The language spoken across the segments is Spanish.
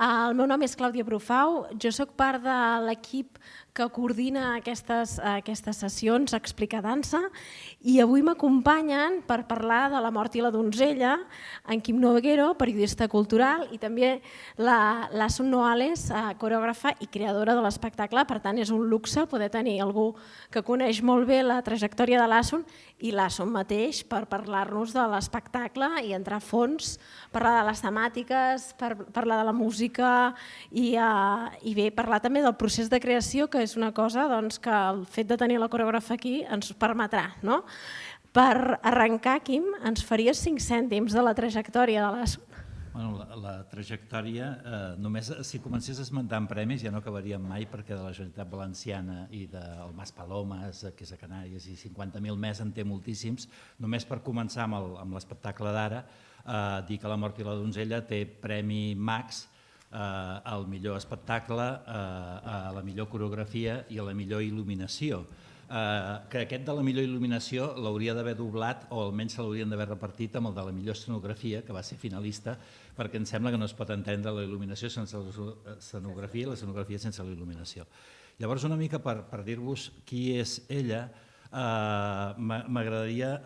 El meu nom és Clàudia Brufau, jo sóc part de l'equip que coordina aquestes sessions Explica Dansa i avui m'acompanyen per parlar de La mort i la donzella en Quim Noguero, periodista cultural, i també l'Asun Noales, coreògrafa i creadora de l'espectacle. Per tant, és un luxe poder tenir algú que coneix molt bé la trajectòria de l'Asun i l'Asun mateix per parlar-nos de l'espectacle i entrar a fons, parlar de les temàtiques, parlar de la música i bé, parlar també del procés de creació, que és una cosa que el fet de tenir la coreògrafa aquí ens permetrà. Per arrencar, Quim, ens faries 5 cèntims de la trajectòria de l'Asun? La trajectòria, només si comencés esmentant premis ja no acabaríem mai, perquè de la Generalitat Valenciana i del Mas Palomes, que és a Canàries, i 50.000 més en té moltíssims. Només per començar amb l'espectacle d'ara, dir que La mort i la donzella té Premi Max al millor espectacle, a la millor coreografia i a la millor il·luminació. Que aquest de la millor il·luminació l'hauria d'haver doblat, o almenys se l'haurien d'haver repartit amb el de la millor escenografia, que va ser finalista, perquè em sembla que no es pot entendre la il·luminació sense l'escenografia i l'escenografia sense la il·luminació. Llavors, una mica per dir-vos qui és ella, m'agradaria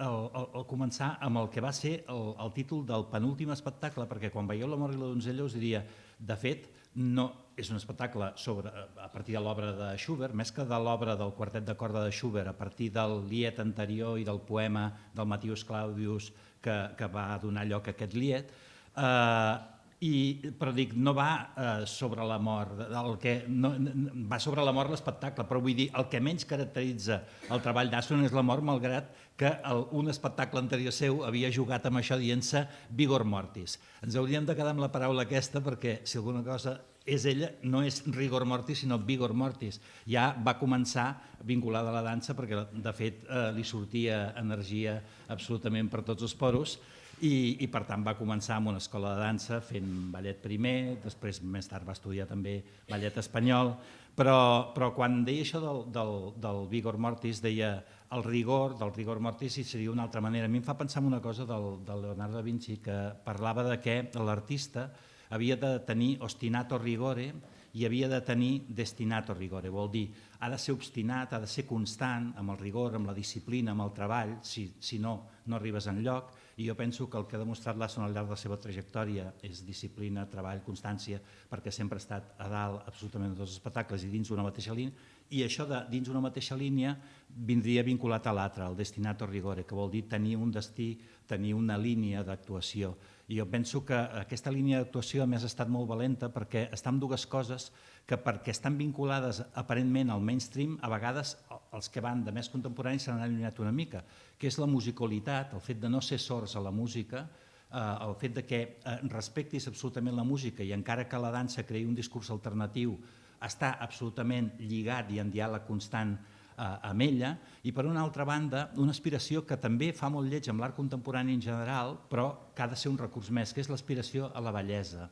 començar amb el que va ser el títol del penúltim espectacle, perquè quan veieu La mort i la donzella us diria, de fet, no és un espectacle a partir de l'obra de Schubert, més que de l'obra del quartet de corda de Schubert, a partir del lied anterior i del poema del Matius Claudius que va donar lloc a aquest lied, però dic, no va sobre la mort, va sobre la mort l'espectacle, però vull dir, el que menys caracteritza el treball d'Asun és la mort, malgrat que un espectacle anterior seu havia jugat amb això dient-se vigor mortis. Ens hauríem de quedar amb la paraula aquesta, perquè si alguna cosa és ella, no és rigor mortis, sinó vigor mortis. Ja va començar vinculada a la dansa, perquè de fet li sortia energia absolutament per tots els poros, i per tant va començar amb una escola de dansa fent ballet primer, després més tard va estudiar també ballet espanyol, però quan deia això del vigor mortis, deia el rigor, del rigor mortis, i seria una altra manera. A mi em fa pensar en una cosa del Leonardo da Vinci, que parlava de que l'artista havia de tenir ostinato rigore i havia de tenir destinato rigore, vol dir, ha de ser obstinat, ha de ser constant amb el rigor, amb la disciplina, amb el treball, si no, no arribes enlloc. I jo penso que el que ha demostrat l'Asun al llarg de la seva trajectòria és disciplina, treball, constància, perquè sempre ha estat a dalt absolutament de tots els espectacles i dins d'una mateixa línia, i això de dins d'una mateixa línia vindria vinculat a l'altre, el destinato rigore, que vol dir tenir un destí, tenir una línia d'actuació. I jo penso que aquesta línia d'actuació a més ha estat molt valenta perquè està en dues coses que, perquè estan vinculades aparentment al mainstream, a vegades els que van de més contemporanis se n'han allunyat una mica, que és la musicalitat, el fet de no ser sords a la música, el fet de que respectis absolutament la música i encara que la dansa creï un discurs alternatiu, està absolutament lligat i en diàleg constant amb ella, i per una altra banda una aspiració que també fa molt lleig amb l'art contemporani en general, però que ha de ser un recurs més, que és l'aspiració a la bellesa,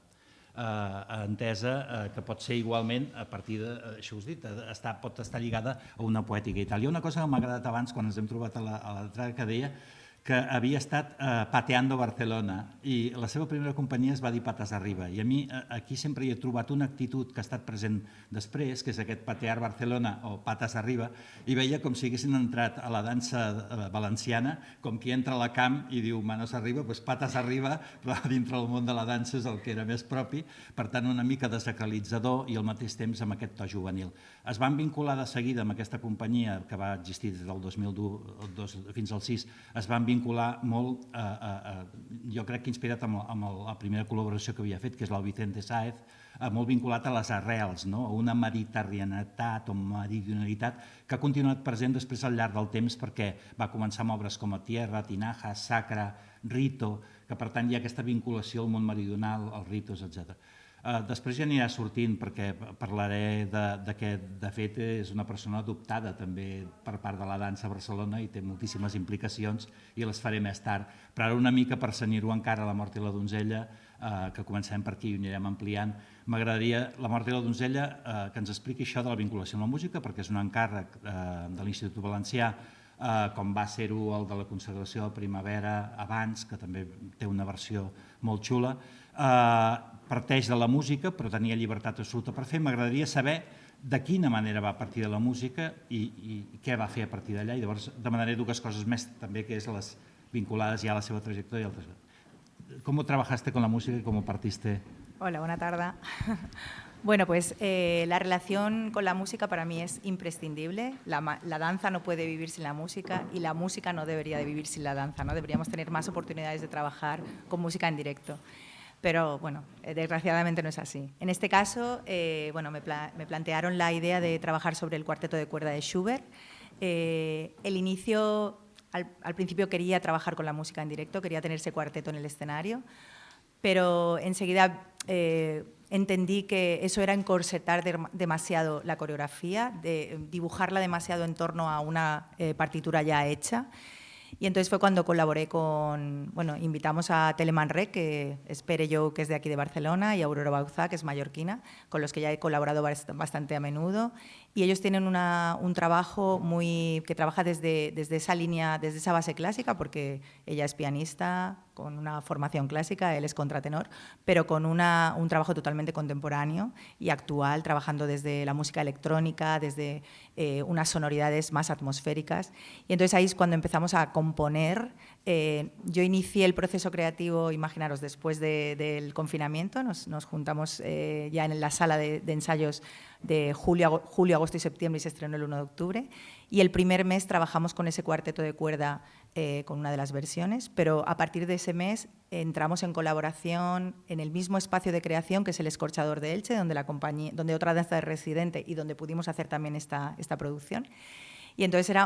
entesa que pot ser igualment a partir de, això us he dit, pot estar lligada a una poètica i tal. Hi ha una cosa que m'ha agradat abans quan ens hem trobat a l'entrada que deia que havia estat pateando Barcelona i la seva primera companyia es va dir Patas Arriba, i a mi aquí sempre hi he trobat una actitud que ha estat present després, que és aquest patear Barcelona o Patas Arriba, i veia com si haguessin entrat a la dansa valenciana com qui entra a la camp i diu manos arriba, doncs Patas Arriba, però dintre del món de la dansa és el que era més propi, per tant una mica desacralitzador i al mateix temps amb aquest to juvenil. Es van vincular de seguida amb aquesta companyia que va existir des del 2002 fins al 6, es van vincular molt, jo crec que inspirat amb la primera col·laboració que havia fet, que és l'El Vicente Sáez, molt vinculat a les arrels, a una mediterraneïtat o meridionalitat que ha continuat present després al llarg del temps, perquè va començar amb obres com a Tierra, Tinaja, Sacra, Rito, que per tant hi ha aquesta vinculació al món meridional, als ritos, etc. Després ja anirà sortint, perquè parlaré de que de fet és una persona adoptada també per part de la dansa a Barcelona i té moltíssimes implicacions i les faré més tard, però ara una mica per cenyir-ho encara a La mort i la donzella, que comencem per aquí i ho anirem ampliant. M'agradaria, La mort i la donzella, que ens expliqui això de la vinculació amb la música, perquè és un encàrrec de l'Institut Valencià, com va ser-ho el de la consagració de Primavera abans, que també té una versió molt xula, parteix de la música, però tenia llibertat absoluta per fer. M'agradaria saber de quina manera va partir de la música i què va fer a partir d'allà. I llavors demanaré dues coses més també, que és les vinculades ja a la seva trajectòria. ¿Cómo trabajaste con la música y cómo partiste? Hola, buena tarde. Bueno, pues la relación con la música para mí es imprescindible. La danza no puede vivir sin la música y la música no debería de vivir sin la danza, ¿no? Deberíamos tener más oportunidades de trabajar con música en directo. Pero, bueno, desgraciadamente no es así. En este caso, bueno, me plantearon la idea de trabajar sobre el cuarteto de cuerda de Schubert. El inicio, al principio quería trabajar con la música en directo, quería tener ese cuarteto en el escenario, pero enseguida entendí que eso era encorsetar demasiado la coreografía, de dibujarla demasiado en torno a una partitura ya hecha. Y entonces fue cuando colaboré con, bueno, invitamos a Telemann Rec, que es Pere Jou, que es de aquí de Barcelona, y Aurora Bauzá, que es mallorquina, con los que ya he colaborado bastante a menudo. Y ellos tienen un trabajo que trabaja desde esa línea, desde esa base clásica, porque ella es pianista con una formación clásica, él es contratenor, pero con un trabajo totalmente contemporáneo y actual, trabajando desde la música electrónica, desde unas sonoridades más atmosféricas. Y entonces ahí es cuando empezamos a componer. Yo inicié el proceso creativo, imaginaros, después del confinamiento, nos juntamos ya en la sala de ensayos de julio, agosto y septiembre, y se estrenó el 1 de octubre. Y el primer mes trabajamos con ese cuarteto de cuerda con una de las versiones, pero a partir de ese mes entramos en colaboración en el mismo espacio de creación, que es el Escorchador de Elche, donde otra danza es residente y donde pudimos hacer también esta producción. Y entonces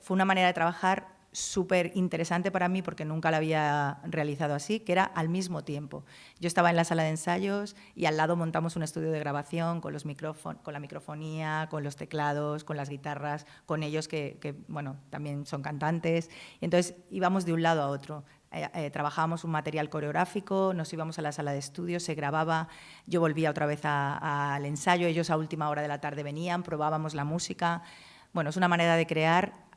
fue una manera de trabajar súper interesante para mí, porque nunca la había realizado así, que era al mismo tiempo. Yo estaba en la sala de ensayos y al lado montamos un estudio de grabación con la microfonía, con los teclados, con las guitarras, con ellos que bueno, también son cantantes. Y entonces íbamos de un lado a otro. Trabajábamos un material coreográfico, nos íbamos a la sala de estudio, se grababa, yo volvía otra vez al ensayo, ellos a última hora de la tarde venían, probábamos la música. Bueno, es una manera de crear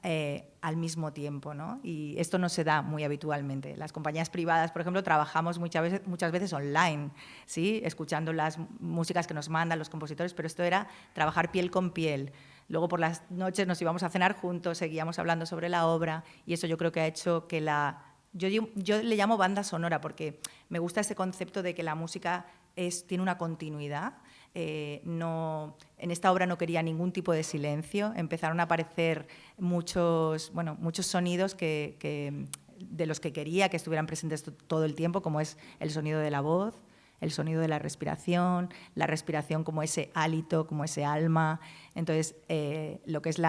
al mismo tiempo, ¿no? Y esto no se da muy habitualmente. Las compañías privadas, por ejemplo, trabajamos muchas veces online, ¿sí? Escuchando las músicas que nos mandan los compositores, pero esto era trabajar piel con piel. Luego por las noches nos íbamos a cenar juntos, seguíamos hablando sobre la obra, y eso yo creo que ha hecho que yo le llamo banda sonora, porque me gusta ese concepto de que la música tiene una continuidad. En esta obra no quería ningún tipo de silencio, empezaron a aparecer muchos sonidos de los que quería que estuvieran presentes todo el tiempo, como es el sonido de la voz, el sonido de la respiración como ese hálito, como ese alma. Entonces, lo que es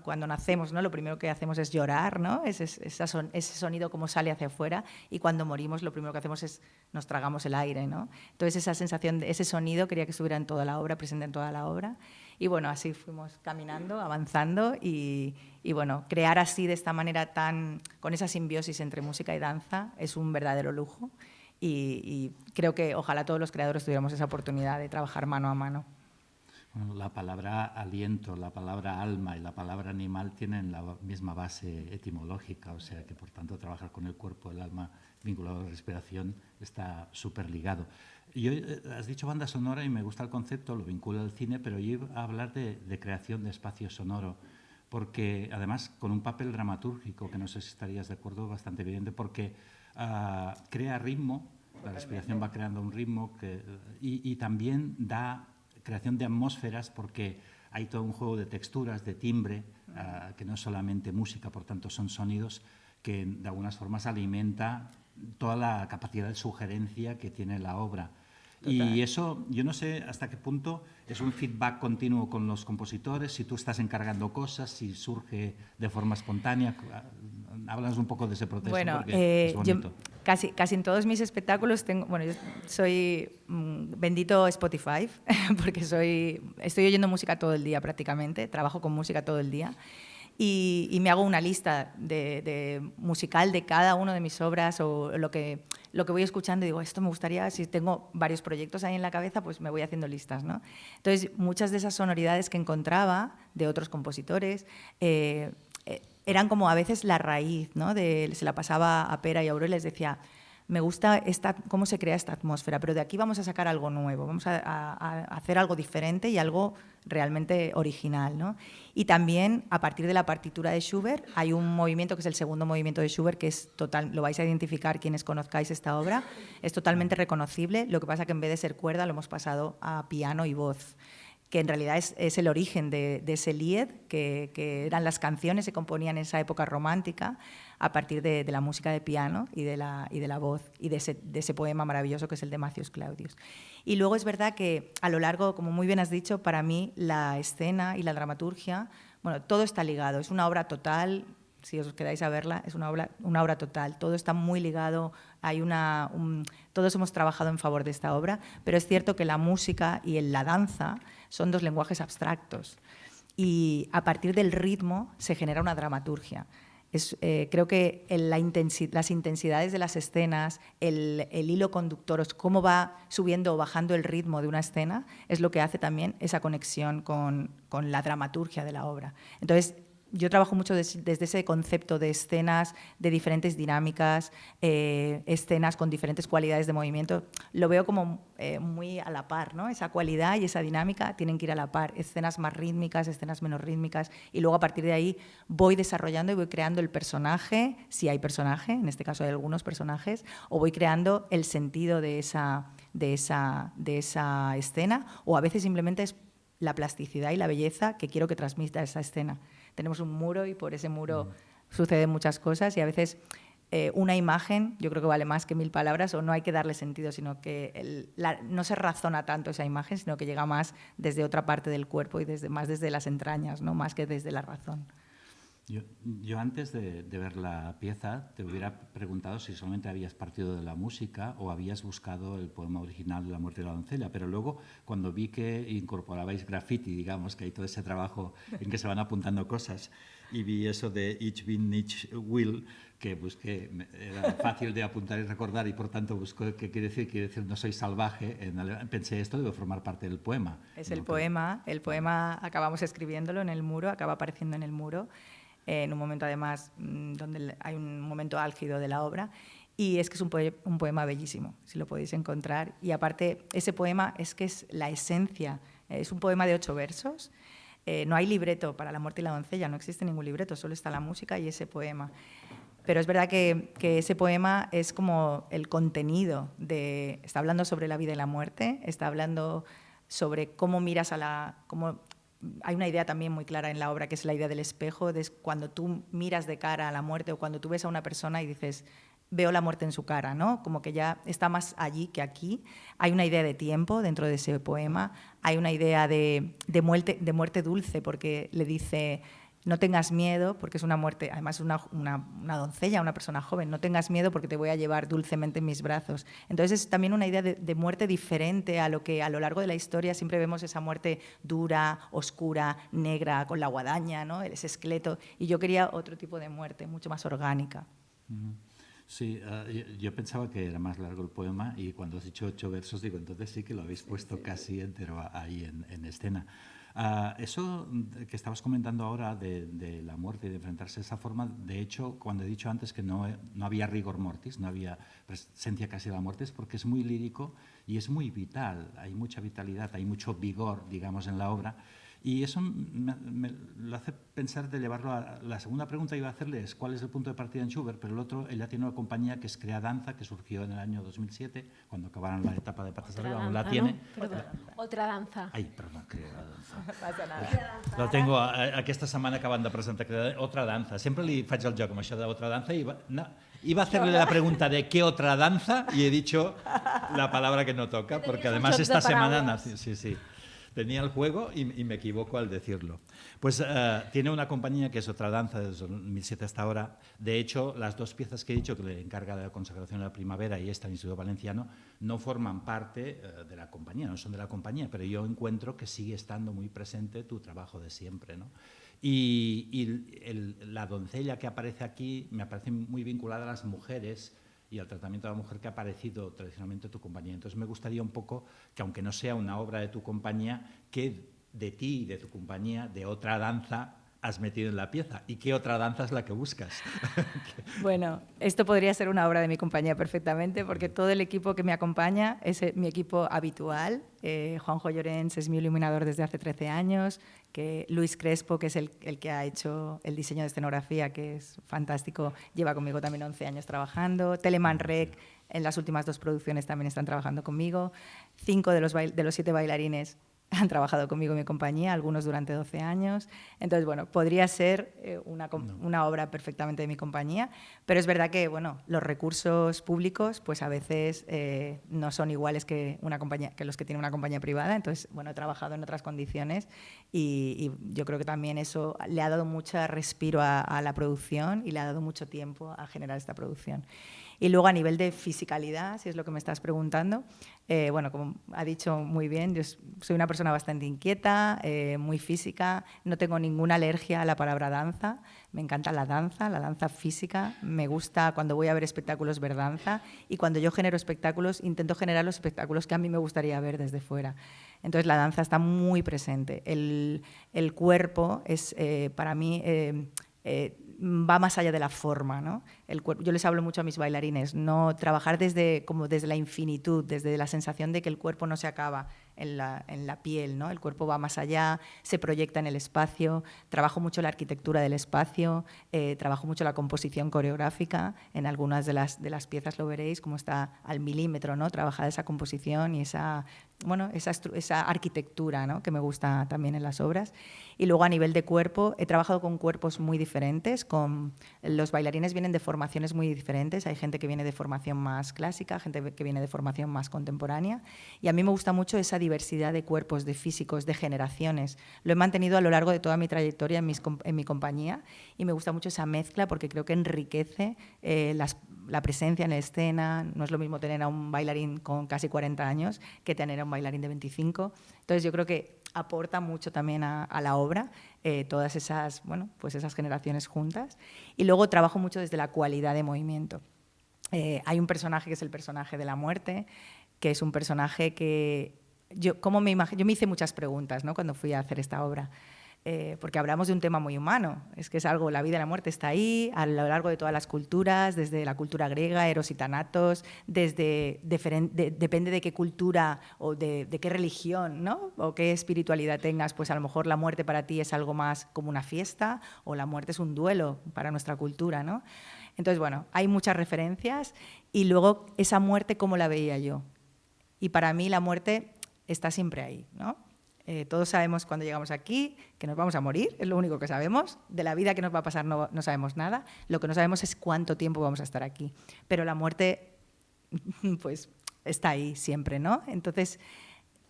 cuando nacemos, ¿no? Lo primero que hacemos es llorar, ¿no? Ese sonido como sale hacia afuera, y cuando morimos lo primero que hacemos es nos tragamos el aire, ¿no? Entonces, esa sensación, ese sonido quería que estuviera en toda la obra, presente en toda la obra. Y bueno, así fuimos caminando, avanzando, y bueno, crear así, de esta manera con esa simbiosis entre música y danza, es un verdadero lujo. Y creo que ojalá todos los creadores tuviéramos esa oportunidad de trabajar mano a mano. Bueno, la palabra aliento, la palabra alma y la palabra animal tienen la misma base etimológica, o sea que por tanto trabajar con el cuerpo, el alma vinculado a la respiración está súper ligado. Has dicho banda sonora y me gusta el concepto, lo vinculo al cine, pero yo iba a hablar de creación de espacio sonoro, porque además con un papel dramatúrgico, que no sé si estarías de acuerdo, bastante evidente, porque crea ritmo, la respiración va creando un ritmo y también da creación de atmósferas, porque hay todo un juego de texturas, de timbre, que no es solamente música, por tanto son sonidos que de algunas formas alimenta toda la capacidad de sugerencia que tiene la obra. Total. Y eso, yo no sé hasta qué punto es un feedback continuo con los compositores, si tú estás encargando cosas, si surge de forma espontánea. Háblanos un poco de ese proceso, porque es bonito. Yo casi en todos mis espectáculos yo soy bendito Spotify, porque estoy oyendo música todo el día prácticamente, trabajo con música todo el día. Y me hago una lista musical de cada una de mis obras, o lo que voy escuchando, y digo, esto me gustaría, si tengo varios proyectos ahí en la cabeza, pues me voy haciendo listas, ¿no? Entonces, muchas de esas sonoridades que encontraba de otros compositores eran como a veces la raíz, ¿no? Se la pasaba a Pera y a Aurora y les decía, me gusta cómo se crea esta atmósfera, pero de aquí vamos a sacar algo nuevo, vamos a hacer algo diferente y algo realmente original, ¿no? Y también, a partir de la partitura de Schubert, hay un movimiento que es el segundo movimiento de Schubert, que es total, lo vais a identificar quienes conozcáis esta obra, es totalmente reconocible, lo que pasa que en vez de ser cuerda lo hemos pasado a piano y voz, que en realidad es el origen de ese Lied, que eran las canciones que se componían en esa época romántica a partir de la música de piano y de la voz y de ese poema maravilloso que es el de Matthias Claudius. Y luego es verdad que a lo largo, como muy bien has dicho, para mí la escena y la dramaturgia, bueno, todo está ligado, es una obra total. Si os quedáis a verla, es una obra total. Todo está muy ligado, todos hemos trabajado en favor de esta obra, pero es cierto que la música y la danza son dos lenguajes abstractos y a partir del ritmo se genera una dramaturgia. Creo que las intensidades de las escenas, el hilo conductor, cómo va subiendo o bajando el ritmo de una escena, es lo que hace también esa conexión con la dramaturgia de la obra. Entonces, yo trabajo mucho desde ese concepto de escenas de diferentes dinámicas, escenas con diferentes cualidades de movimiento. Lo veo como muy a la par, ¿no? Esa cualidad y esa dinámica tienen que ir a la par. Escenas más rítmicas, escenas menos rítmicas. Y luego a partir de ahí voy desarrollando y voy creando el personaje, si hay personaje, en este caso hay algunos personajes, o voy creando el sentido de esa escena, o a veces simplemente es la plasticidad y la belleza que quiero que transmita esa escena. Tenemos un muro y por ese muro suceden muchas cosas y a veces una imagen yo creo que vale más que 1000 palabras o no hay que darle sentido, sino que no se razona tanto esa imagen, sino que llega más desde otra parte del cuerpo y más desde las entrañas, ¿no? Más que desde la razón. Yo antes de ver la pieza te hubiera preguntado si solamente habías partido de la música o habías buscado el poema original de La muerte de la doncella, pero luego cuando vi que incorporabais graffiti, digamos, que hay todo ese trabajo en que se van apuntando cosas, y vi eso de Ich bin nicht will, que busqué, era fácil de apuntar y recordar y por tanto busco qué quiere decir no soy salvaje, pensé esto debe formar parte del poema. Es el poema acabamos escribiéndolo en el muro, acaba apareciendo en el muro, en un momento además donde hay un momento álgido de la obra, y es que es un poema bellísimo, si lo podéis encontrar, y aparte ese poema es que es la esencia, es un poema de 8 versos, no hay libreto para La muerte y la doncella, no existe ningún libreto, solo está la música y ese poema. Pero es verdad que ese poema es como el contenido está hablando sobre la vida y la muerte, está hablando sobre cómo miras hay una idea también muy clara en la obra, que es la idea del espejo, de cuando tú miras de cara a la muerte o cuando tú ves a una persona y dices, veo la muerte en su cara, ¿no? Como que ya está más allí que aquí. Hay una idea de tiempo dentro de ese poema, hay una idea de muerte dulce, porque le dice, no tengas miedo, porque es una muerte, además es una doncella, una persona joven, no tengas miedo porque te voy a llevar dulcemente en mis brazos. Entonces es también una idea de muerte diferente a lo que a lo largo de la historia siempre vemos, esa muerte dura, oscura, negra, con la guadaña, ¿no? Ese esqueleto. Y yo quería otro tipo de muerte, mucho más orgánica. Sí, yo pensaba que era más largo el poema y cuando has dicho 8 versos digo, entonces sí que lo habéis puesto casi entero ahí en escena. Eso que estabas comentando ahora de la muerte y de enfrentarse de esa forma, de hecho, cuando he dicho antes que no había rigor mortis, no había presencia casi de la muerte, es porque es muy lírico y es muy vital, hay mucha vitalidad, hay mucho vigor, digamos, en la obra. Y eso me lo hace pensar de llevarlo a... La segunda pregunta que iba a hacerle es cuál es el punto de partida en Schubert, pero el otro, ella tiene una compañía que es Crea Danza, que surgió en el año 2007, cuando acabaron la etapa de Patas Arriba, aún la tiene. Otra danza. Ai, perdó, Crea Danza. No passa nada. La tengo, aquesta setmana acabant de presentar Otra Danza. Sempre li faig el joc amb això d'Otra Danza i iba a hacerle la pregunta de ¿qué otra danza? Y he dicho la palabra que no toca, porque además esta semana nació... Sí. Tenía el juego y me equivoco al decirlo. Pues tiene una compañía que es Otra Danza desde 2007 hasta ahora. De hecho, las 2 piezas que he dicho, que le encarga de la consagración de la primavera y esta, el Instituto Valenciano, no forman parte de la compañía, no son de la compañía, pero yo encuentro que sigue estando muy presente tu trabajo de siempre, ¿no? Y la doncella que aparece aquí me parece muy vinculada a las mujeres y al tratamiento de la mujer que ha aparecido tradicionalmente en tu compañía. Entonces me gustaría un poco que, aunque no sea una obra de tu compañía, que de ti y de tu compañía, de Otra Danza, has metido en la pieza y qué otra danza es la que buscas. Bueno, esto podría ser una obra de mi compañía perfectamente, porque todo el equipo que me acompaña es mi equipo habitual. Juanjo Llorens es mi iluminador desde hace 13 años, que Luis Crespo, que es el que ha hecho el diseño de escenografía, que es fantástico, lleva conmigo también 11 años trabajando. Telemann Rec, en las últimas 2 producciones también están trabajando conmigo. 5 de los 7 bailarines han trabajado conmigo en mi compañía, algunos durante 12 años. Entonces, bueno, podría ser una obra perfectamente de mi compañía, pero es verdad que, bueno, los recursos públicos, pues a veces no son iguales que los que tiene una compañía privada. Entonces, bueno, he trabajado en otras condiciones y yo creo que también eso le ha dado mucho respiro a la producción y le ha dado mucho tiempo a generar esta producción. Y luego, a nivel de fisicalidad, si es lo que me estás preguntando, bueno, como ha dicho muy bien, yo soy una persona bastante inquieta, muy física, no tengo ninguna alergia a la palabra danza, me encanta la danza física, me gusta cuando voy a ver espectáculos ver danza, y cuando yo genero espectáculos intento generar los espectáculos que a mí me gustaría ver desde fuera. Entonces la danza está muy presente, el cuerpo es para mí... va más allá de la forma, ¿no? Yo les hablo mucho a mis bailarines, no trabajar desde la infinitud, desde la sensación de que el cuerpo no se acaba en la piel, ¿no? El cuerpo va más allá, se proyecta en el espacio. Trabajo mucho la arquitectura del espacio, trabajo mucho la composición coreográfica. En algunas de las piezas lo veréis, cómo está al milímetro, ¿no? Trabajada esa composición y esa arquitectura, ¿no? Que me gusta también en las obras. Y luego, a nivel de cuerpo, he trabajado con cuerpos muy diferentes. Los bailarines vienen de formaciones muy diferentes. Hay gente que viene de formación más clásica, gente que viene de formación más contemporánea. Y a mí me gusta mucho esa diversidad de cuerpos, de físicos, de generaciones. Lo he mantenido a lo largo de toda mi trayectoria en mi compañía, y me gusta mucho esa mezcla porque creo que enriquece la presencia en la escena. No es lo mismo tener a un bailarín con casi 40 años que tener a un bailarín de 25. Entonces yo creo que aporta mucho también a la obra todas esas generaciones juntas. Y luego trabajo mucho desde la cualidad de movimiento. Hay un personaje que es el personaje de la muerte, que es un personaje que yo me hice muchas preguntas, ¿no? Cuando fui a hacer esta obra. Porque hablamos de un tema muy humano, es que es algo, la vida y la muerte está ahí a lo largo de todas las culturas, desde la cultura griega, Eros y Thanatos, depende de qué cultura o de qué religión, ¿no? O qué espiritualidad tengas, pues a lo mejor la muerte para ti es algo más como una fiesta, o la muerte es un duelo para nuestra cultura, ¿no? Entonces, bueno, hay muchas referencias, y luego esa muerte, ¿cómo la veía yo? Y para mí la muerte está siempre ahí, ¿no? Todos sabemos cuando llegamos aquí que nos vamos a morir, es lo único que sabemos. De la vida que nos va a pasar no sabemos nada. Lo que no sabemos es cuánto tiempo vamos a estar aquí. Pero la muerte, pues, está ahí siempre, ¿no? Entonces,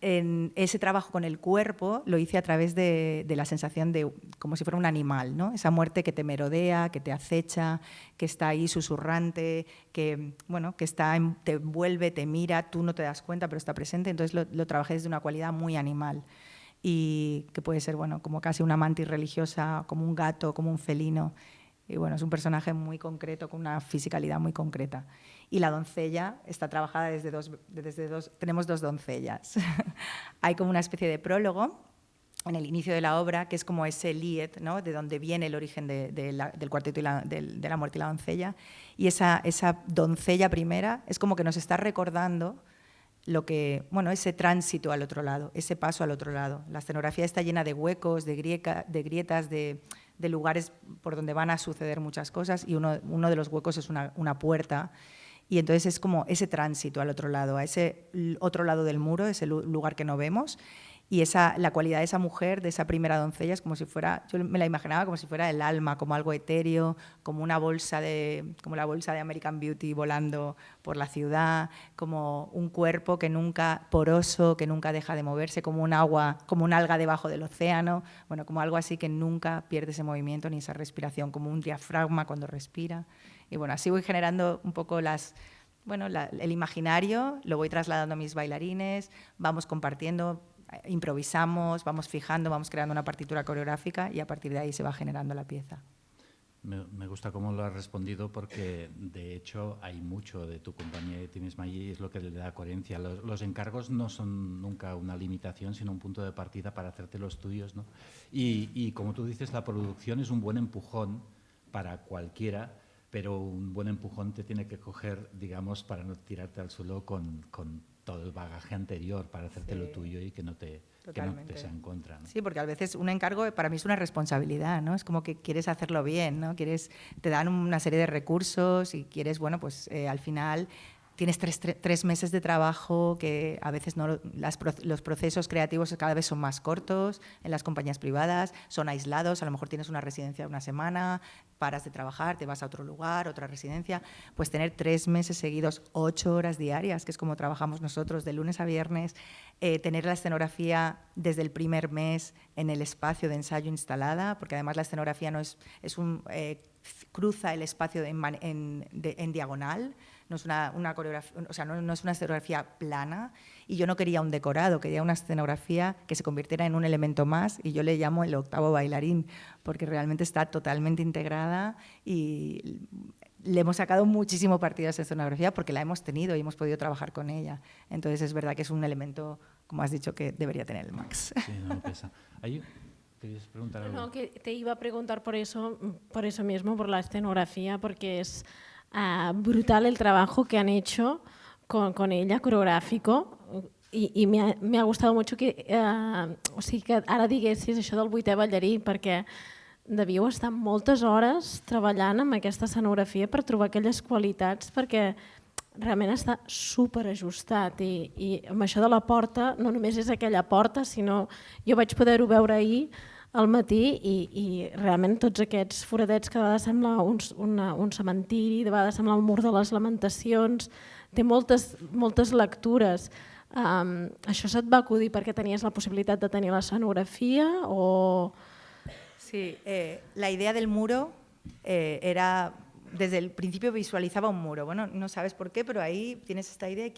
en ese trabajo con el cuerpo lo hice a través de la sensación de como si fuera un animal, ¿no? Esa muerte que te merodea, que te acecha, que está ahí susurrante, que te envuelve, te mira, tú no te das cuenta, pero está presente. Entonces lo trabajé desde una cualidad muy animal, y que puede ser, bueno, como casi una mantis religiosa, como un gato, como un felino. Y bueno, es un personaje muy concreto, con una fisicalidad muy concreta. Y la doncella está trabajada tenemos 2 doncellas. Hay como una especie de prólogo en el inicio de la obra, que es como ese lied, ¿no? De donde viene el origen del cuarteto de la muerte y la doncella. Y esa doncella primera es como que nos está recordando ese tránsito al otro lado, ese paso al otro lado. La escenografía está llena de huecos, de grietas, de lugares por donde van a suceder muchas cosas, y uno de los huecos es una puerta, y entonces es como ese tránsito al otro lado, a ese otro lado del muro, ese lugar que no vemos. Y la cualidad de esa mujer, de esa primera doncella, es como si fuera, yo me la imaginaba como si fuera el alma, como algo etéreo, como la bolsa de American Beauty volando por la ciudad, como un cuerpo poroso, que nunca deja de moverse, como un alga debajo del océano, bueno, como algo así que nunca pierde ese movimiento ni esa respiración, como un diafragma cuando respira. Y bueno, así voy generando un poco el imaginario, lo voy trasladando a mis bailarines, vamos compartiendo, improvisamos, vamos fijando, vamos creando una partitura coreográfica, y a partir de ahí se va generando la pieza. Me gusta cómo lo has respondido porque, de hecho, hay mucho de tu compañía de ti misma y es lo que le da coherencia. Los encargos no son nunca una limitación, sino un punto de partida para hacerte los tuyos, ¿no? Y como tú dices, la producción es un buen empujón para cualquiera, pero un buen empujón te tiene que coger, digamos, para no tirarte al suelo con todo el bagaje anterior, para hacerte lo tuyo y que no te sea en contra, ¿no? Sí, porque a veces un encargo para mí es una responsabilidad, ¿no? Es como que quieres hacerlo bien, ¿no? Te dan una serie de recursos y quieres, bueno, pues al final tienes tres meses de trabajo que a veces no, los procesos creativos cada vez son más cortos en las compañías privadas, son aislados, a lo mejor tienes una residencia una semana, paras de trabajar, te vas a otro lugar, otra residencia, pues tener 3 meses seguidos, 8 horas diarias, que es como trabajamos nosotros de lunes a viernes, tener la escenografía desde el primer mes en el espacio de ensayo instalada, porque además la escenografía no cruza el espacio en diagonal, no es una coreografía, o sea, no es una escenografía plana, y yo no quería un decorado, quería una escenografía que se convirtiera en un elemento más, y yo le llamo el octavo bailarín, porque realmente está totalmente integrada y le hemos sacado muchísimo partido a esa escenografía porque la hemos tenido y hemos podido trabajar con ella. Entonces es verdad que es un elemento, como has dicho, que debería tener el Max. Sí, no pesa. ¿Querías preguntar algo? No, que te iba a preguntar por eso mismo, por la escenografía, porque es brutal el trabajo que han hecho con ella, coreográfico, i m'ha gustat molt que, o sigui, que ara diguessis això del 8è ballarí, perquè devíeu estar moltes hores treballant amb aquesta escenografia per trobar aquelles qualitats, perquè realment està superajustat i amb això de la porta, no només és aquella porta, sinó jo vaig poder-ho veure ahir al matí i realment tots aquests foradets que de vegades sembla un cementiri, de vegades sembla el mur de les lamentacions, té moltes lectures. Això se't va acudir perquè tenies la possibilitat de tenir l'escenografia o...? Sí, la idea del muro era... Desde el principio visualizaba un muro. Bueno, no sabes por qué, pero ahí tienes esta idea y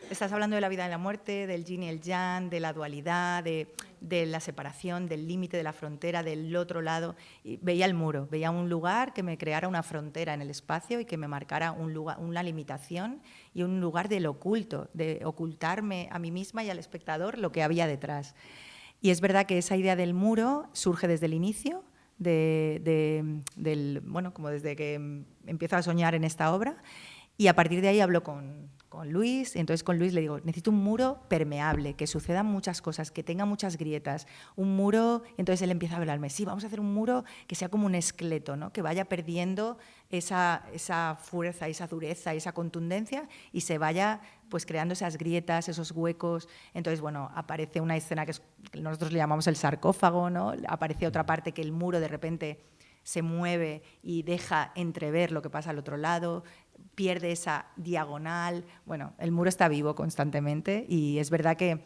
estás hablando de la vida y la muerte, del yin y el yang, de la dualidad, de la separación, del límite de la frontera, del otro lado. Y veía el muro, veía un lugar que me creara una frontera en el espacio y que me marcara un lugar, una limitación y un lugar del oculto, de ocultarme a mí misma y al espectador lo que había detrás. Y es verdad que esa idea del muro surge desde el inicio, bueno, como desde que empiezo a soñar en esta obra, y a partir de ahí hablo con Luis, y entonces con Luis le digo, necesito un muro permeable, que sucedan muchas cosas, que tenga muchas grietas, un muro, y entonces él empieza a hablarme, sí, vamos a hacer un muro que sea como un esqueleto, ¿no? Que vaya perdiendo esa fuerza, esa dureza, esa contundencia, y se vaya pues creando esas grietas, esos huecos. Entonces, bueno, aparece una escena que nosotros le llamamos el sarcófago, ¿no? Aparece otra parte que el muro de repente se mueve y deja entrever lo que pasa al otro lado, pierde esa diagonal. Bueno, el muro está vivo constantemente y es verdad que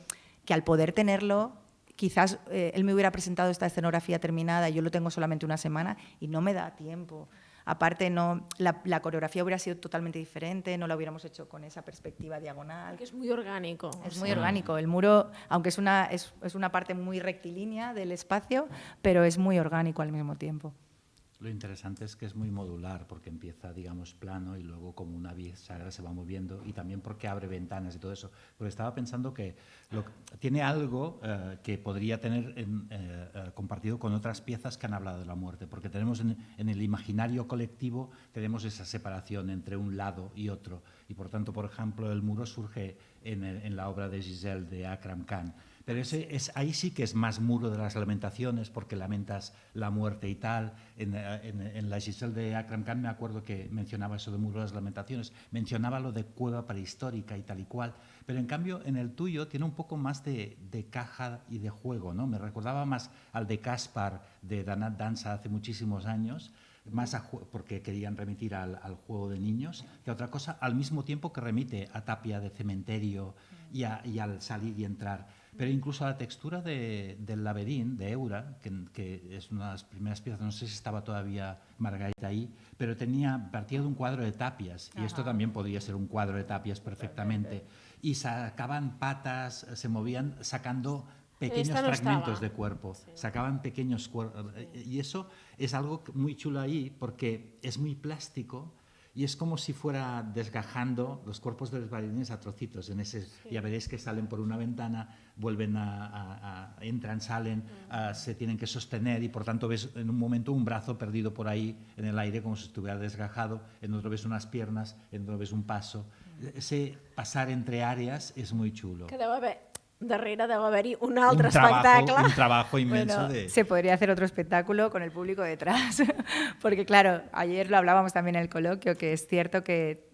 al poder tenerlo, quizás él me hubiera presentado esta escenografía terminada y yo lo tengo solamente una semana y no me da tiempo. Aparte, la coreografía hubiera sido totalmente diferente, no la hubiéramos hecho con esa perspectiva diagonal. Que es muy orgánico. Es muy orgánico. El muro, aunque es una parte muy rectilínea del espacio, pero es muy orgánico al mismo tiempo. Lo interesante es que es muy modular, porque empieza, digamos, plano y luego como una bisagra se va moviendo, y también porque abre ventanas y todo eso. Pero estaba pensando que tiene algo que podría tener compartido con otras piezas que han hablado de la muerte, porque tenemos en el imaginario colectivo tenemos esa separación entre un lado y otro, y por tanto, por ejemplo, el muro surge en la obra de Giselle de Akram Khan. Pero ahí sí que es más muro de las lamentaciones, porque lamentas la muerte y tal. En la Giselle de Akram Khan me acuerdo que mencionaba eso de muro de las lamentaciones, mencionaba lo de cueva prehistórica y tal y cual, pero en cambio en el tuyo tiene un poco más de caja y de juego, ¿no? Me recordaba más al de Caspar de Danat Danza hace muchísimos años, más porque querían remitir al juego de niños, que otra cosa, al mismo tiempo que remite a Tapia de Cementerio y al salir y entrar. Pero incluso la textura del Laberín, de Eura, que es una de las primeras piezas, no sé si estaba todavía Margarita ahí, pero partía de un cuadro de tapias, y esto también podría ser un cuadro de tapias perfectamente, y sacaban patas, se movían sacando pequeños Esta no fragmentos estaba. de cuerpo, sacaban pequeños cuerpos. Y eso es algo muy chulo ahí porque es muy plástico y es como si fuera desgajando los cuerpos de los bailarines a trocitos. Ya veréis que salen por una ventana, vuelven entran, salen, se tienen que sostener y por tanto ves en un momento un brazo perdido por ahí en el aire como si estuviera desgajado, en otro ves unas piernas, en otro ves un paso. Ese pasar entre áreas es muy chulo. Que darrere deu haver-hi un altre espectacle. Un trabajo inmenso Bueno, se podría hacer otro espectáculo con el público detrás, porque claro, ayer lo hablábamos también en el coloquio, que es cierto que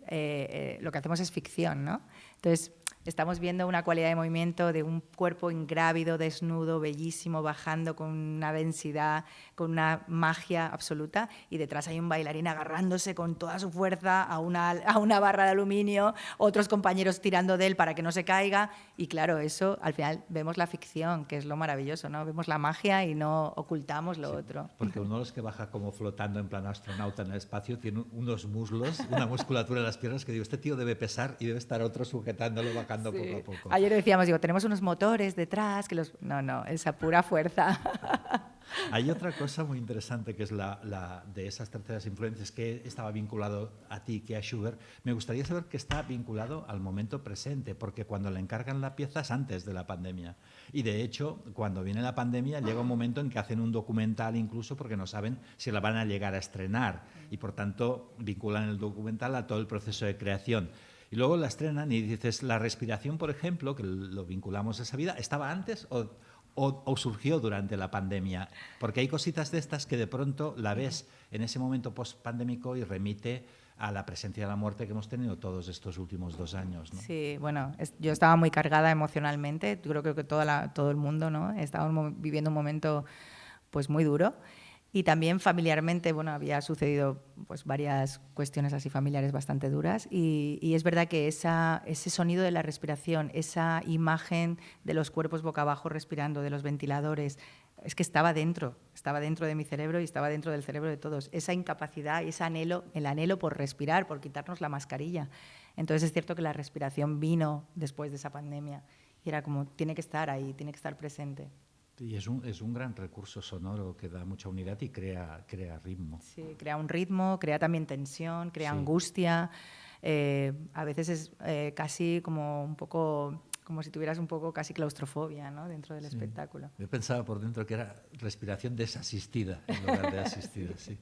lo que hacemos es ficción, ¿no? Entonces, estamos viendo una cualidad de movimiento de un cuerpo ingrávido, desnudo, bellísimo, bajando con una densidad, con una magia absoluta, y detrás hay un bailarín agarrándose con toda su fuerza a una barra de aluminio, otros compañeros tirando de él para que no se caiga, y claro, eso al final vemos la ficción, que es lo maravilloso, ¿no? Vemos la magia y no ocultamos lo otro. Porque uno de los que baja como flotando en plan astronauta en el espacio tiene unos muslos, una musculatura en las piernas que digo, este tío debe pesar y debe estar otro sujetándolo, bajando Sí. poco a poco. Ayer decíamos, tenemos unos motores detrás que los... No, esa pura fuerza. Hay otra cosa muy interesante que es la de esas terceras influencias que estaba vinculado a ti, que a Schubert. Me gustaría saber que está vinculado al momento presente, porque cuando le encargan la pieza es antes de la pandemia. Y de hecho, cuando viene la pandemia llega un momento en que hacen un documental incluso porque no saben si la van a llegar a estrenar y por tanto vinculan el documental a todo el proceso de creación. Y luego la estrenan y dices, la respiración, por ejemplo, que lo vinculamos a esa vida, ¿estaba antes o surgió durante la pandemia? Porque hay cositas de estas que de pronto la ves en ese momento post-pandémico y remite a la presencia de la muerte que hemos tenido todos estos últimos 2 años, ¿no? Sí, bueno, yo estaba muy cargada emocionalmente, creo que todo el mundo, ¿no? Estábamos viviendo un momento pues muy duro. Y también familiarmente, bueno, había sucedido pues varias cuestiones así familiares bastante duras y es verdad que ese sonido de la respiración, esa imagen de los cuerpos boca abajo respirando, de los ventiladores, es que estaba dentro de mi cerebro y estaba dentro del cerebro de todos. Esa incapacidad y ese anhelo, el anhelo por respirar, por quitarnos la mascarilla. Entonces es cierto que la respiración vino después de esa pandemia y era como, tiene que estar ahí, tiene que estar presente. Y es un gran recurso sonoro que da mucha unidad y crea ritmo. Sí, crea un ritmo, crea también tensión, crea angustia. A veces es casi como un poco, como si tuvieras un poco casi claustrofobia, ¿no? Dentro del espectáculo. Yo pensaba por dentro que era respiración desasistida en lugar de asistida, sí.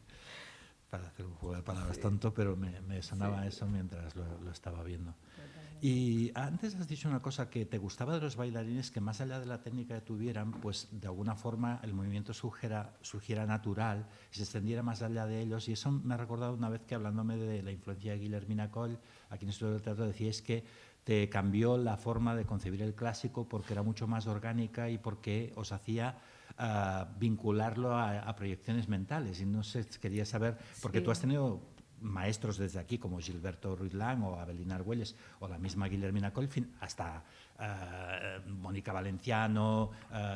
Para hacer un juego de palabras tonto, pero me sonaba eso mientras lo estaba viendo. Y antes has dicho una cosa, que te gustaba de los bailarines que más allá de la técnica que tuvieran, pues de alguna forma el movimiento surgiera natural y se extendiera más allá de ellos. Y eso me ha recordado una vez que hablándome de la influencia de Guillermina Coll, aquí en el Estudio del Teatro, decíais que te cambió la forma de concebir el clásico porque era mucho más orgánica y porque os hacía vincularlo a proyecciones mentales. Y no sé, quería saber, porque tú has tenido maestros desde aquí como Gilberto Ruiz-Lang o Abelina Argüelles o la misma Guillermina Coll, hasta Mónica Valenciano,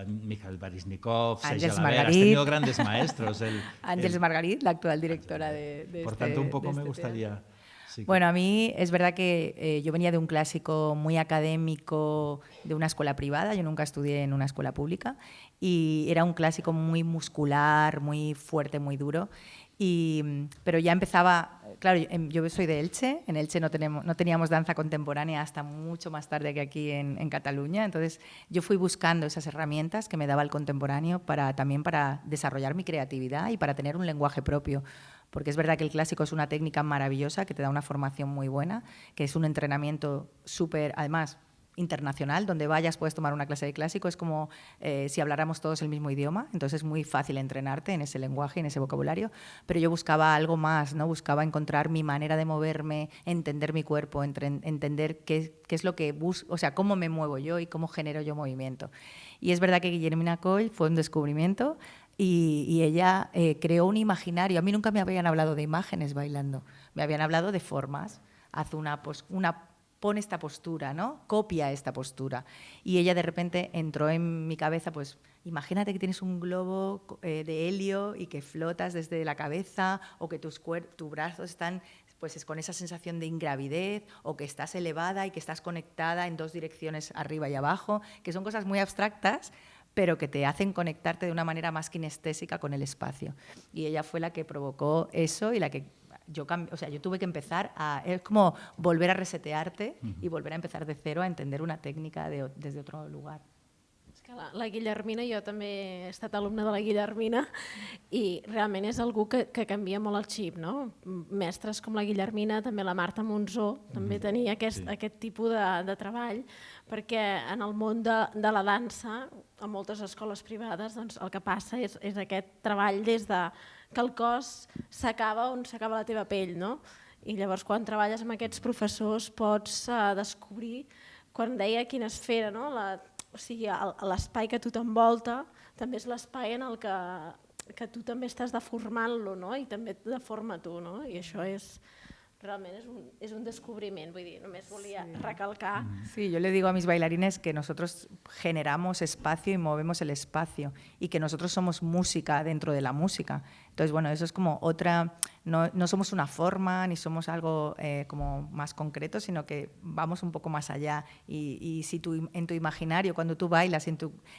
Mikhail Baryshnikov, Sergio Lavera. Has tenido grandes maestros. Ángeles Margarit, la actual directora de Por tanto, un poco me gustaría... Sí. Bueno, a mí es verdad que yo venía de un clásico muy académico, de una escuela privada, yo nunca estudié en una escuela pública, y era un clásico muy muscular, muy fuerte, muy duro. Pero ya empezaba, claro, yo soy de Elche, en Elche no teníamos danza contemporánea hasta mucho más tarde que aquí en Cataluña, entonces yo fui buscando esas herramientas que me daba el contemporáneo también para desarrollar mi creatividad y para tener un lenguaje propio, porque es verdad que el clásico es una técnica maravillosa que te da una formación muy buena, que es un entrenamiento súper, además, internacional, donde vayas puedes tomar una clase de clásico, es como si habláramos todos el mismo idioma, entonces es muy fácil entrenarte en ese lenguaje, en ese vocabulario, pero yo buscaba algo más, ¿no? Buscaba encontrar mi manera de moverme, entender mi cuerpo, entender qué es lo que busco, o sea, cómo me muevo yo y cómo genero yo movimiento. Y es verdad que Guillermina Coll fue un descubrimiento y ella creó un imaginario. A mí nunca me habían hablado de imágenes bailando, me habían hablado de formas. Haz pon esta postura, ¿no? Copia esta postura. Y ella de repente entró en mi cabeza, pues imagínate que tienes un globo de helio y que flotas desde la cabeza o que tus brazos están pues con esa sensación de ingravidez o que estás elevada y que estás conectada en 2 direcciones arriba y abajo, que son cosas muy abstractas, pero que te hacen conectarte de una manera más kinestésica con el espacio. Y ella fue la que provocó eso y la que yo tuve que empezar es como volver a resetearte y volver a empezar de cero a entender una técnica desde otro lugar. És que la Guillermina, jo també he estat alumna de la Guillermina i realment és algú que canvia molt el xip, no? Mestres com la Guillermina, també la Marta Monzó, també tenia aquest tipus de treball, perquè en el món de la dansa, a moltes escoles privades, doncs el que passa és aquest treball des de que el cos s'acaba on s'acaba la teva pell, no? I llavors quan treballes amb aquests professors pots descobrir, quan deia quina esfera, no? O sigui, l'espai que tu t'envolta també és l'espai en el que tu també estàs deformant-lo, no? I també et deforma tu, no? I això realment és un descubriment, vull dir, només volia recalcar. Sí, yo le digo a mis bailarines que nosotros generamos espacio y movemos el espacio y que nosotros somos música dentro de la música. Entonces, bueno, eso es como otra, no somos una forma ni somos algo como más concreto, sino que vamos un poco más allá. Y si en tu imaginario, cuando tú bailas,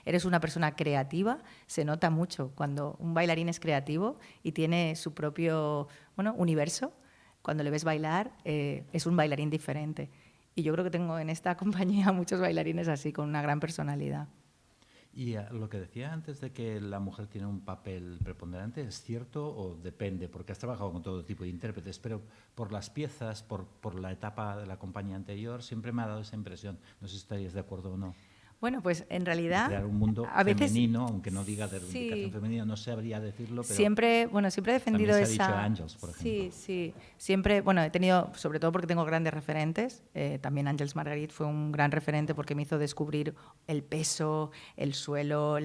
eres una persona creativa, se nota mucho cuando un bailarín es creativo y tiene su propio universo. Cuando le ves bailar, es un bailarín diferente. Y yo creo que tengo en esta compañía muchos bailarines así, con una gran personalidad. Y lo que decía antes de que la mujer tiene un papel preponderante, ¿es cierto o depende? Porque has trabajado con todo tipo de intérpretes, pero por las piezas, por la etapa de la compañía anterior, siempre me ha dado esa impresión. No sé si estarías de acuerdo o no. Bueno, pues en realidad... Crear un mundo a veces, femenino, aunque no diga de reivindicación femenina, no sabría decirlo, pero... Siempre he defendido también esa... se ha dicho Àngels, por ejemplo. Sí. Siempre, he tenido, sobre todo porque tengo grandes referentes, también Àngels Margarit fue un gran referente porque me hizo descubrir el peso, el suelo,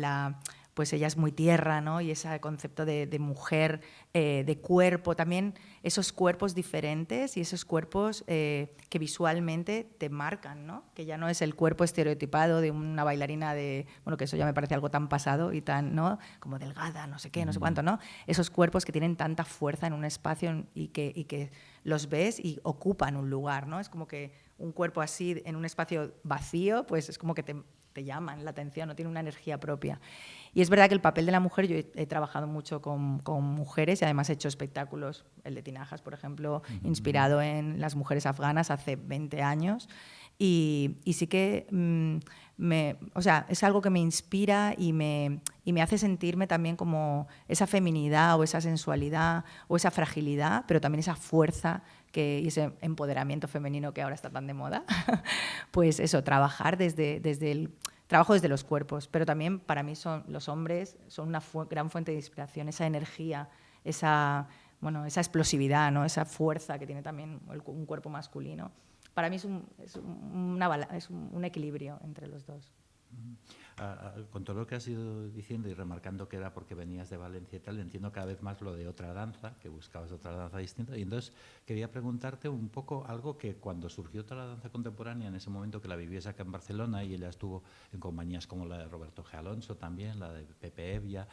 pues ella es muy tierra, ¿no? Y ese concepto de mujer, de cuerpo, también esos cuerpos diferentes y esos cuerpos que visualmente te marcan, ¿no? Que ya no es el cuerpo estereotipado de una bailarina que eso ya me parece algo tan pasado y tan, ¿no? Como delgada, no sé qué, no sé cuánto, ¿no? Esos cuerpos que tienen tanta fuerza en un espacio y que los ves y ocupan un lugar, ¿no? Es como que un cuerpo así en un espacio vacío, pues es como que te llaman la atención, no tiene una energía propia. Y es verdad que el papel de la mujer, yo he trabajado mucho con mujeres y además he hecho espectáculos, el de Tinajas, por ejemplo, inspirado en las mujeres afganas hace 20 años. Y sí que es algo que me inspira y me hace sentirme también como esa feminidad o esa sensualidad o esa fragilidad, pero también esa fuerza y ese empoderamiento femenino que ahora está tan de moda. Pues eso, trabajar trabajo desde los cuerpos, pero también para mí los hombres son una gran fuente de inspiración, esa energía, esa explosividad, ¿no? Esa fuerza que tiene también un cuerpo masculino. Para mí es un equilibrio entre los dos. Con todo lo que has ido diciendo y remarcando que era porque venías de Valencia y tal, entiendo cada vez más lo de otra danza, que buscabas otra danza distinta. Y entonces quería preguntarte un poco algo que cuando surgió toda la danza contemporánea, en ese momento que la vivías acá en Barcelona, y ella estuvo en compañías como la de Roberto G. Alonso también, la de Pepe Evia,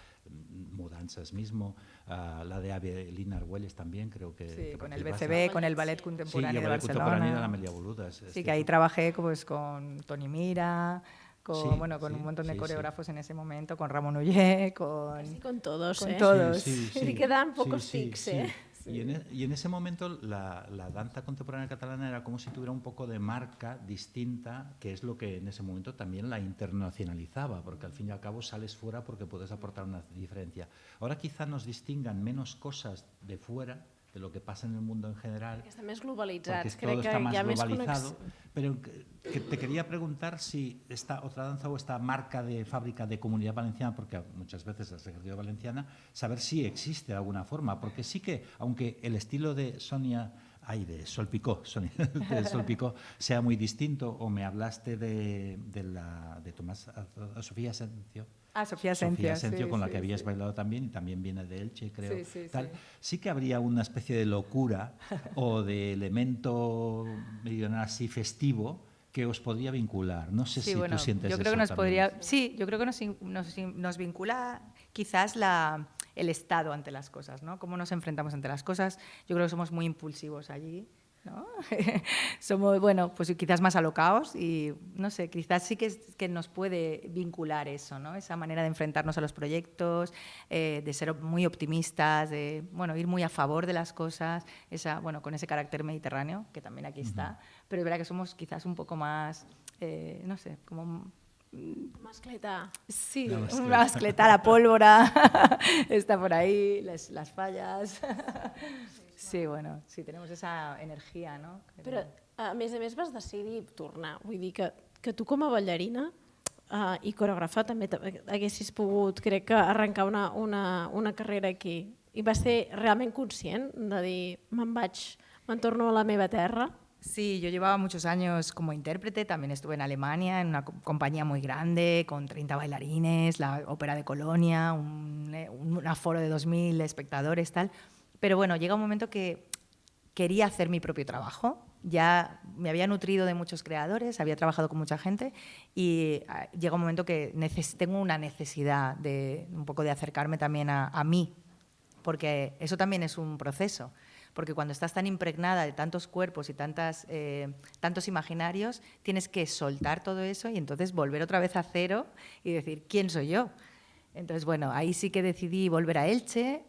Mudanzas mismo, la de Avelina Argüelles también, creo que... Sí, con el BCB, con el Ballet Contemporáneo de Barcelona. Contemporáneo de la Amelia Boluda. Sí, que ahí trabajé pues, con Toni Mira... con un montón de coreógrafos en ese momento, con Ramón Ullé, con todos. Con todos. Sí, quedan pocos tics, ¿eh? Sí. Y en ese momento la danza contemporánea catalana era como si tuviera un poco de marca distinta, que es lo que en ese momento también la internacionalizaba, porque al fin y al cabo sales fuera porque puedes aportar una diferencia. Ahora quizá nos distingan menos cosas de fuera, de lo que pasa en el mundo en general. Está más globalizado. Porque todo está más globalizado. Pero que te quería preguntar si esta otra danza o esta marca de fábrica de Comunidad Valenciana, porque muchas veces has ejercido valenciana, saber si existe de alguna forma. Porque sí que, aunque el estilo de de Sol Picó sea muy distinto, o me hablaste de Sofía Asencio. Sofía Asencio, con la que habías bailado también, y también viene de Elche, creo. Sí que habría una especie de locura o de elemento meridional así festivo que os podría vincular. No sé si tú sientes yo creo eso que también. yo creo que nos vincula quizás el estado ante las cosas, ¿no? Cómo nos enfrentamos ante las cosas. Yo creo que somos muy impulsivos allí. ¿no? Somos, bueno, pues quizás más alocados y, no sé, quizás sí que nos puede vincular eso, ¿no? Esa manera de enfrentarnos a los proyectos, de ser muy optimistas, de, bueno, ir muy a favor de las cosas, bueno, con ese carácter mediterráneo, que también aquí está, pero es verdad que somos quizás un poco más, no sé, como... Mascleta. Sí, La mascleta. una mascleta, la pólvora está por ahí, las fallas. Sí, bueno, sí, tenemos esa energia, no? Però, a més vas decidir tornar. Vull dir que tu com a ballarina i coreògrafa també haguessis pogut, crec que, arrencar una carrera aquí. I vas ser realment conscient de dir, me'n torno a la meva terra? Sí, yo llevaba muchos años como intérprete, también estuve en Alemania, en una compañía muy grande, con 30 bailarines, la Ópera de Colonia, un aforo de 2000 espectadores, tal. Pero bueno, llega un momento que quería hacer mi propio trabajo. Ya me había nutrido de muchos creadores, había trabajado con mucha gente y llega un momento que tengo una necesidad de un poco de acercarme también a mí, porque eso también es un proceso. Porque cuando estás tan impregnada de tantos cuerpos y tantos imaginarios, tienes que soltar todo eso y entonces volver otra vez a cero y decir, ¿quién soy yo? Entonces, bueno, ahí sí que decidí volver a Elche.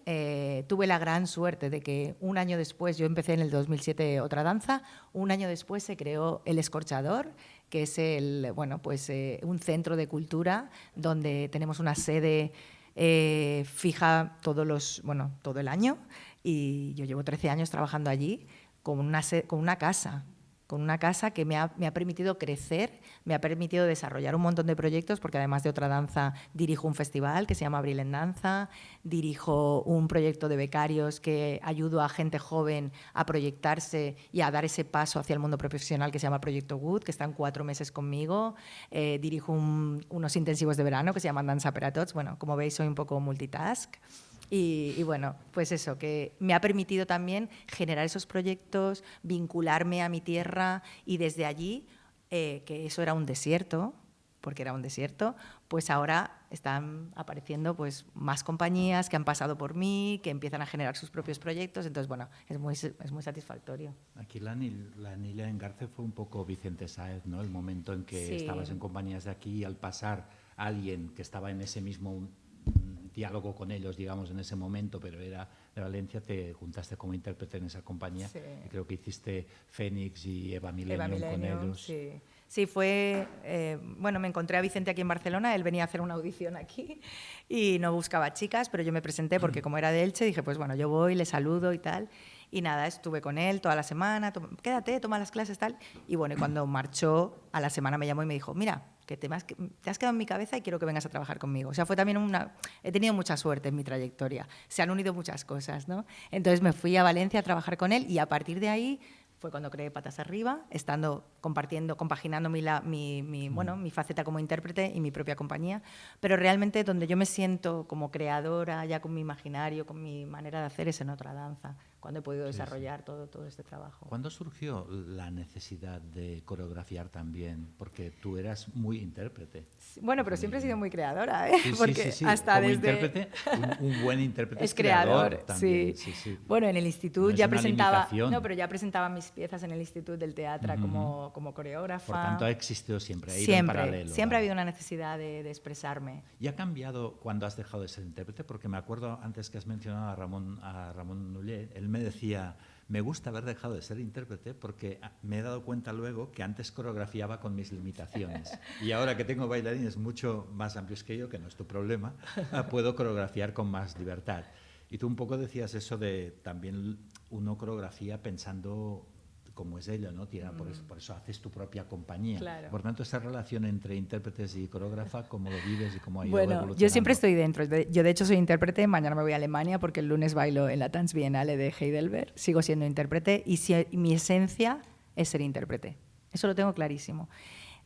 Tuve la gran suerte de que un año después, yo empecé en el 2007 otra danza, un año después se creó El Escorchador, que es un centro de cultura donde tenemos una sede fija todo el año, y yo llevo 13 años trabajando allí con una casa que me ha permitido crecer, me ha permitido desarrollar un montón de proyectos, porque además de otra danza dirijo un festival que se llama Abril en Danza, dirijo un proyecto de becarios que ayudo a gente joven a proyectarse y a dar ese paso hacia el mundo profesional que se llama Proyecto Good, que están 4 meses conmigo, dirijo unos intensivos de verano que se llaman Danza per a Tots. Bueno, como veis soy un poco multitask. Y bueno, pues eso, que me ha permitido también generar esos proyectos, vincularme a mi tierra y desde allí, que eso era un desierto, porque era un desierto, pues ahora están apareciendo pues más compañías que han pasado por mí, que empiezan a generar sus propios proyectos, entonces bueno, es muy satisfactorio. Aquí la anilla en Garce fue un poco Vicente Sáez, ¿no? El momento en que estabas en compañías de aquí y al pasar alguien que estaba en ese mismo diálogo con ellos, digamos, en ese momento, pero era de Valencia, te juntaste como intérprete en esa compañía y creo que hiciste Fénix y Eva Millennium con ellos. Sí. Sí, fue... me encontré a Vicente aquí en Barcelona, él venía a hacer una audición aquí y no buscaba chicas, pero yo me presenté porque como era de Elche dije, pues bueno, yo voy, le saludo y tal. Y nada, estuve con él toda la semana, quédate, toma las clases, tal. Y bueno, y cuando marchó, a la semana me llamó y me dijo, mira, que te has quedado en mi cabeza y quiero que vengas a trabajar conmigo. O sea, fue también he tenido mucha suerte en mi trayectoria. Se han unido muchas cosas, ¿no? Entonces me fui a Valencia a trabajar con él y a partir de ahí fue cuando creé Patas Arriba, compaginando mi faceta como intérprete y mi propia compañía. Pero realmente donde yo me siento como creadora, ya con mi imaginario, con mi manera de hacer, es en otra danza, cuando he podido desarrollar todo este trabajo. ¿Cuándo surgió la necesidad de coreografiar también? Porque tú eras muy intérprete. Bueno, pero siempre he sido muy creadora, ¿eh? Porque sí. hasta como desde... intérprete, un buen intérprete es creador también. Sí. Bueno, en el instituto no ya presentaba... pero ya presentaba mis piezas en el Instituto del Teatro como coreógrafa. Por tanto, ha existido siempre, ha ido siempre, en paralelo. Siempre ha habido una necesidad de expresarme. ¿Y ha cambiado cuando has dejado de ser intérprete? Porque me acuerdo antes que has mencionado a Ramón Nuller, él me decía, me gusta haber dejado de ser intérprete porque me he dado cuenta luego que antes coreografiaba con mis limitaciones. Y ahora que tengo bailarines mucho más amplios que yo, que no es tu problema, puedo coreografiar con más libertad. Y tú un poco decías eso de también uno coreografía pensando como es ella, ¿no? Por eso haces tu propia compañía. Claro. Por tanto, esa relación entre intérpretes y coreógrafa, ¿cómo lo vives y cómo ha ido evolucionando? Yo siempre estoy dentro. Yo, de hecho, soy intérprete. Mañana me voy a Alemania porque el lunes bailo en la Tanzbiennale de Heidelberg. Sigo siendo intérprete y mi esencia es ser intérprete. Eso lo tengo clarísimo.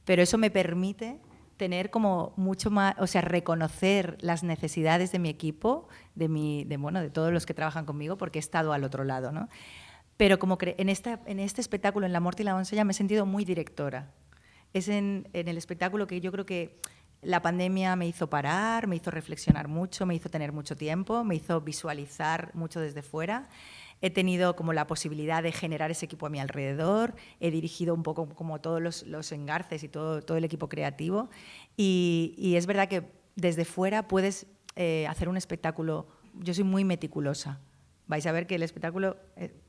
Pero eso me permite tener como mucho más, o sea, reconocer las necesidades de mi equipo, de todos los que trabajan conmigo, porque he estado al otro lado, ¿no? Pero como en este espectáculo, en La Mort y la Doncella, me he sentido muy directora. Es en el espectáculo que yo creo que la pandemia me hizo parar, me hizo reflexionar mucho, me hizo tener mucho tiempo, me hizo visualizar mucho desde fuera. he tenido como la posibilidad de generar ese equipo a mi alrededor, he dirigido un poco como todos los engarces y todo el equipo creativo y es verdad que desde fuera puedes hacer un espectáculo. Yo soy muy meticulosa. Vais a ver que el espectáculo,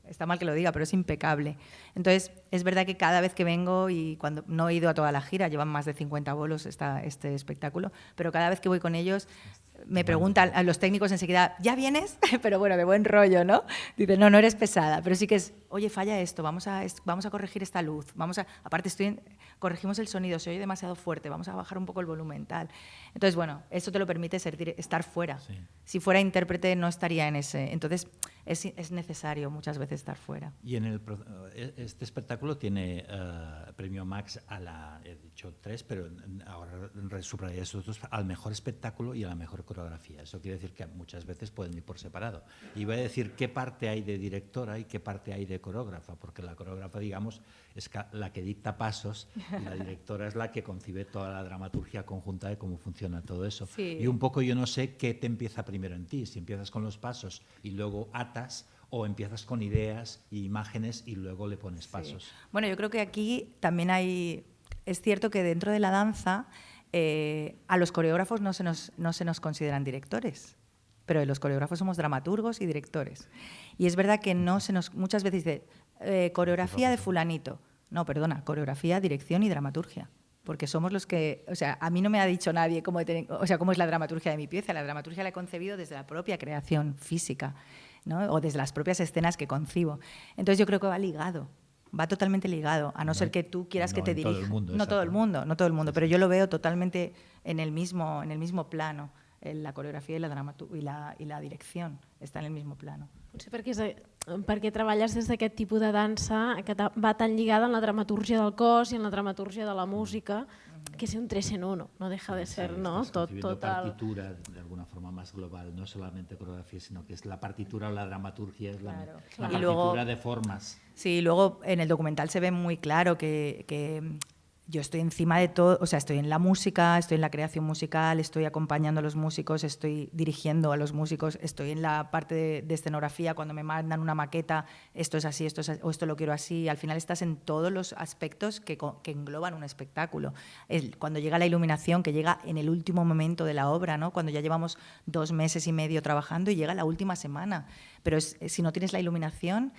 está mal que lo diga, pero es impecable. Entonces, es verdad que cada vez que vengo, y cuando no he ido a toda la gira, llevan más de 50 bolos este espectáculo, pero cada vez que voy con ellos, me preguntan a los técnicos enseguida, ¿ya vienes? Pero bueno, de buen rollo, ¿no? Dicen, no eres pesada, pero sí que es, oye, falla esto, vamos a corregir esta luz, aparte corregimos el sonido, se oye demasiado fuerte, vamos a bajar un poco el volumen, tal. Entonces, bueno, eso te lo permite estar fuera. Sí. Si fuera intérprete no estaría en ese. Entonces, es necesario muchas veces estar fuera. Y este espectáculo tiene premio Max he dicho 3, pero ahora subrayaré esos 2, al mejor espectáculo y a la mejor coreografía. Eso quiere decir que muchas veces pueden ir por separado. Y voy a decir qué parte hay de directora y qué parte hay de coreógrafa, porque la coreógrafa, digamos, es la que dicta pasos y la directora es la que concibe toda la dramaturgia conjunta de cómo funciona todo eso. Sí. Y un poco yo no sé qué te empieza primero en ti, si empiezas con los pasos y luego atas, o empiezas con ideas e imágenes y luego le pones pasos. Sí. Bueno, yo creo que aquí también es cierto que dentro de la danza a los coreógrafos no se nos consideran directores, pero los coreógrafos somos dramaturgos y directores. Y es verdad que muchas veces dice coreografía de fulanito. No, perdona, coreografía, dirección y dramaturgia. Porque somos los que, o sea, a mí no me ha dicho nadie cómo es la dramaturgia de mi pieza. La dramaturgia la he concebido desde la propia creación física, ¿no? O desde las propias escenas que concibo. Entonces yo creo que va ligado, va totalmente ligado, a no ser que tú quieras que te dirija. No todo el mundo, pero yo lo veo totalmente en el mismo plano. La coreografia i la direcció està en el mismo plano. Potser perquè treballes des d'aquest tipus de dansa que va tan lligada en la dramaturgia del cos i en la dramaturgia de la música, que es un 3 en 1, no deja de ser, ¿no? Partitura de alguna forma más global, no solamente coreografía, sino que es la partitura o la dramaturgia, es la partitura luego, de formas. Sí, luego en el documental se ve muy claro que yo estoy encima de todo, o sea, estoy en la música, estoy en la creación musical, estoy acompañando a los músicos, estoy dirigiendo a los músicos, estoy en la parte de escenografía, cuando me mandan una maqueta, esto es así, o esto lo quiero así. Al final estás en todos los aspectos que engloban un espectáculo. Cuando llega la iluminación, que llega en el último momento de la obra, ¿no? Cuando ya llevamos 2 meses y medio trabajando y llega la última semana. Pero si no tienes la iluminación,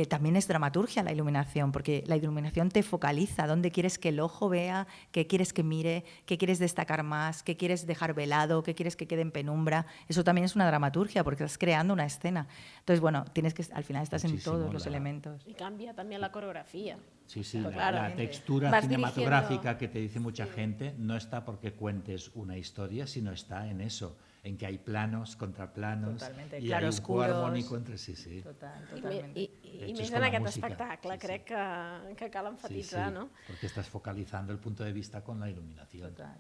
también es dramaturgia la iluminación, porque la iluminación te focaliza, dónde quieres que el ojo vea, qué quieres que mire, qué quieres destacar más, qué quieres dejar velado, qué quieres que quede en penumbra. Eso también es una dramaturgia, porque estás creando una escena. Entonces, bueno, al final estás en todos los elementos. Y cambia también la coreografía. Sí, la textura cinematográfica que te dice mucha gente no está porque cuentes una historia, sino está en eso, en que hay planos, contraplanos, totalmente, i hay un cor armònic entre sí. Totalmente. I més en aquest espectacle, crec que cal enfatitzar, no? Porque estás focalizando el punto de vista con la iluminación. Total.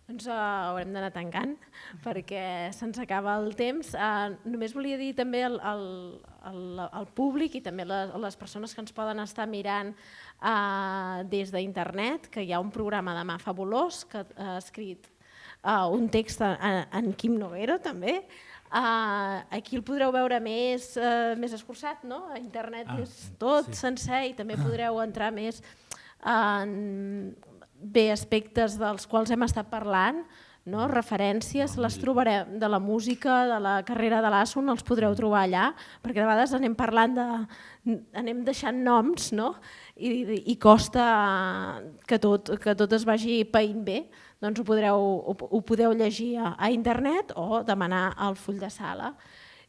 Doncs haurem d'anar tancant perquè se'ns acaba el temps. Només volia dir també al públic i també a les persones que ens poden estar mirant des d'internet que hi ha un programa demà fabulós que ha escrit un text en Quim Noguera també. Aquí el podreu veure més escurçat, no? A internet és tot sencer i també podreu entrar més en aspectes dels quals hem estat parlant, referències, les trobarem de la música, de la carrera de l'Assun, els podreu trobar allà, perquè de vegades anem parlant anem deixant noms i costa que tot es vagi païnt bé, doncs ho podeu llegir a internet o demanar al full de sala.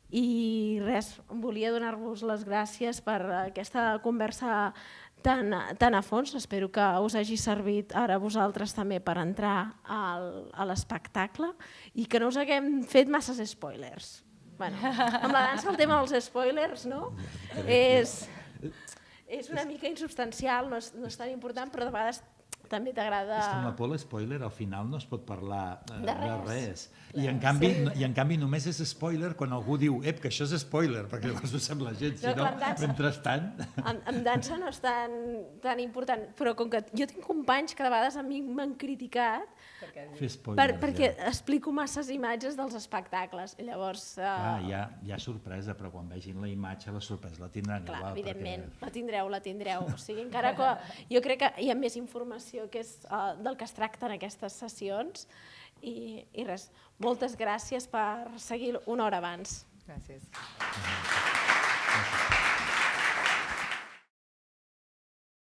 I res, volia donar-vos les gràcies per aquesta conversa tan a fons. Espero que us hagi servit ara a vosaltres també per entrar a l'espectacle i que no us haguem fet masses spoilers. Amb la dansa el tema dels spoilers és una mica insubstancial, no és tan important, però de vegades també t'agrada... És que amb la por spoiler al final no es pot parlar De res. res. I en canvi només és spoiler quan algú diu que això és spoiler, perquè llavors ho sap la gent, si no, mentrestant... En dansa no és tan important, però com que jo tinc companys que de vegades a mi m'han criticat Fer spoilers, perquè explico masses imatges dels espectacles. I llavors... Hi ha sorpresa, però quan vegin la imatge la sorpresa la tindran Clar, igual. evidentment, la tindreu. O sigui, encara que jo crec que hi ha més informació que és del que es tracta en aquestes sessions i res, moltes gràcies per seguir una hora abans. Gràcies. Gràcies.